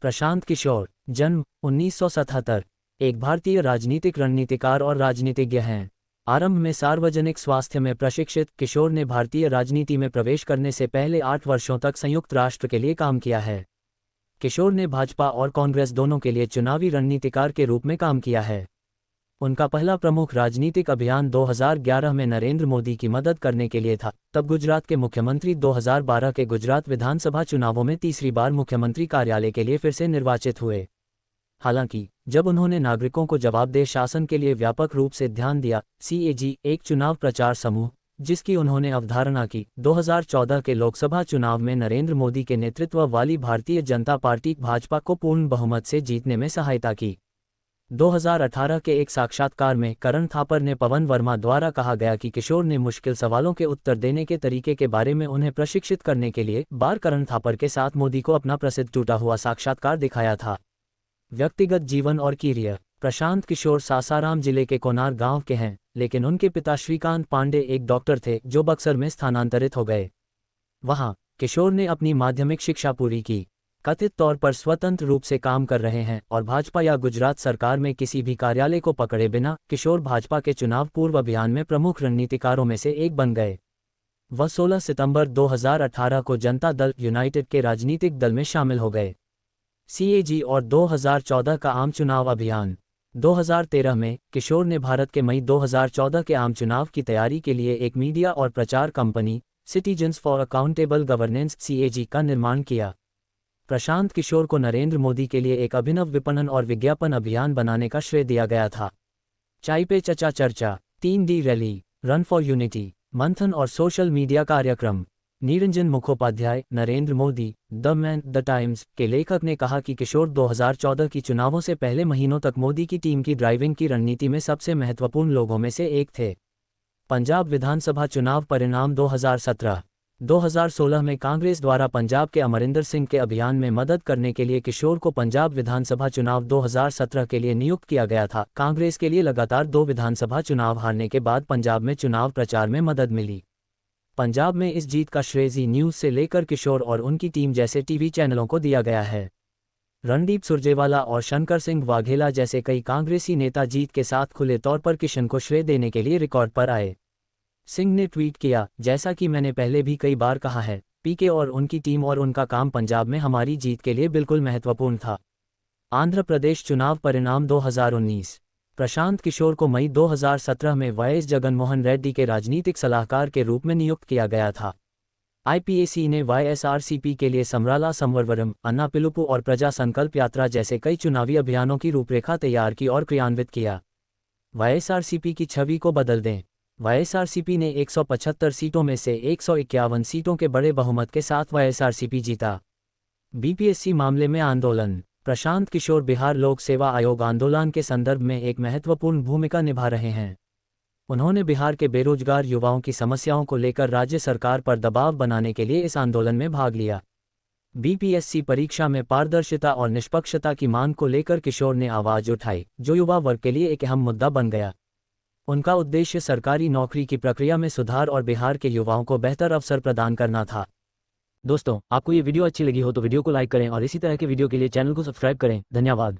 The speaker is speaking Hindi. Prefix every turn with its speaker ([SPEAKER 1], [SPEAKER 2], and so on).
[SPEAKER 1] प्रशांत किशोर, जन्म 1977, एक भारतीय राजनीतिक रणनीतिकार और राजनीतिज्ञ हैं। आरंभ में सार्वजनिक स्वास्थ्य में प्रशिक्षित, किशोर ने भारतीय राजनीति में प्रवेश करने से पहले 8 वर्षों तक संयुक्त राष्ट्र के लिए काम किया है। किशोर ने भाजपा और कांग्रेस दोनों के लिए चुनावी रणनीतिकार के रूप में काम किया है। उनका पहला प्रमुख राजनीतिक अभियान 2011 में नरेंद्र मोदी की मदद करने के लिए था। तब गुजरात के मुख्यमंत्री 2012 के गुजरात विधानसभा चुनावों में तीसरी बार मुख्यमंत्री कार्यालय के लिए फिर से निर्वाचित हुए। हालांकि जब उन्होंने नागरिकों को जवाबदेह शासन के लिए व्यापक रूप से ध्यान दिया, CAG, एक चुनाव प्रचार समूह जिसकी उन्होंने अवधारणा की, 2014 के लोकसभा चुनाव में नरेंद्र मोदी के नेतृत्व वाली भारतीय जनता पार्टी भाजपा को पूर्ण बहुमत से जीतने में सहायता की। 2018 के एक साक्षात्कार में करण थापर ने पवन वर्मा द्वारा कहा गया कि किशोर ने मुश्किल सवालों के उत्तर देने के तरीके के बारे में उन्हें प्रशिक्षित करने के लिए बार करण थापर के साथ मोदी को अपना प्रसिद्ध टूटा हुआ साक्षात्कार दिखाया था। व्यक्तिगत जीवन और कैरियर। प्रशांत किशोर सासाराम जिले के कोनार गांव के हैं, लेकिन उनके पिता श्रीकांत पांडे एक डॉक्टर थे जो बक्सर में स्थानांतरित हो गए। वहां किशोर ने अपनी माध्यमिक शिक्षा पूरी की। कथित तौर पर स्वतंत्र रूप से काम कर रहे हैं और भाजपा या गुजरात सरकार में किसी भी कार्यालय को पकड़े बिना किशोर भाजपा के चुनाव पूर्व अभियान में प्रमुख रणनीतिकारों में से एक बन गए। वह 16 सितंबर 2018 को जनता दल यूनाइटेड के राजनीतिक दल में शामिल हो गए। CAG और 2014 का आम चुनाव अभियान। 2013 में किशोर ने भारत के मई 2014 के आम चुनाव की तैयारी के लिए एक मीडिया और प्रचार company citizens for accountable governance CAG का निर्माण किया। प्रशांत किशोर को नरेंद्र मोदी के लिए एक अभिनव विपणन और विज्ञापन अभियान बनाने का श्रेय दिया गया था। चाय पे चर्चा चर्चा, 3D rally, run for unity, मंथन और सोशल मीडिया कार्यक्रम। Niranjan Mukhopadhyay, Narendra Modi, the man, the times के लेखक ने कहा कि किशोर 2014 की चुनावों से पहले महीनों तक मोदी की टीम की ड्राइविंग की रणनीति में सबसे महत्वपूर्ण लोगों में से एक थे। पंजाब विधानसभा चुनाव परिणाम 2016 में कांग्रेस द्वारा पंजाब के अमरिंदर सिंह के अभियान में मदद करने के लिए किशोर को पंजाब विधानसभा चुनाव 2017 के लिए नियुक्त किया गया था। कांग्रेस के लिए लगातार 2 विधानसभा चुनाव हारने के बाद पंजाब में चुनाव प्रचार में मदद मिली। पंजाब में इस जीत का श्रेय जी न्यूज़ से लेकर किशोर और उनकी टीम जैसे टीवी चैनलों को दिया गया है। रणदीप सुरजेवाला और शंकर सिंह वाघेला जैसे कई कांग्रेसी नेता जीत के साथ खुले तौर पर किशन को श्रेय देने के लिए रिकॉर्ड पर आए। सिंह ने ट्वीट किया, जैसा कि मैंने पहले भी कई बार कहा है, पीके और उनकी टीम और उनका काम पंजाब में हमारी जीत के लिए बिल्कुल महत्वपूर्ण था। आंध्र प्रदेश चुनाव परिणाम 2019। प्रशांत किशोर को मई 2017 में वाईएस जगनमोहन रेड्डी के राजनीतिक सलाहकार के रूप में नियुक्त किया गया था। IPAC ने YSRCP के लिए समराला समवरवरम, अन्ना पिलुपु और प्रजा संकल्प यात्रा जैसे कई चुनावी अभियानों की रूपरेखा तैयार की और क्रियान्वित किया। YSRCP की छवि को बदल दें। YSRCP ने 175 सीटों में से 151 सीटों के बड़े बहुमत के साथ YSRCP जीता। BPSC मामले में आंदोलन। प्रशांत किशोर बिहार लोक सेवा आयोग आंदोलन के संदर्भ में एक महत्वपूर्ण भूमिका निभा रहे हैं। उन्होंने बिहार के बेरोजगार युवाओं की समस्याओं को लेकर राज्य सरकार पर दबाव बनाने के लिए इस आंदोलन में भाग लिया। BPSC परीक्षा में पारदर्शिता और निष्पक्षता की मांग को लेकर किशोर ने आवाज उठाई, जो युवा वर्ग के लिए एक अहम मुद्दा बन गया। उनका उद्देश्य सरकारी नौकरी की प्रक्रिया में सुधार और बिहार के युवाओं को बेहतर अवसर प्रदान करना था। दोस्तों, आपको ये वीडियो अच्छी लगी हो तो वीडियो को लाइक करें और इसी तरह के वीडियो के लिए चैनल को सब्सक्राइब करें। धन्यवाद।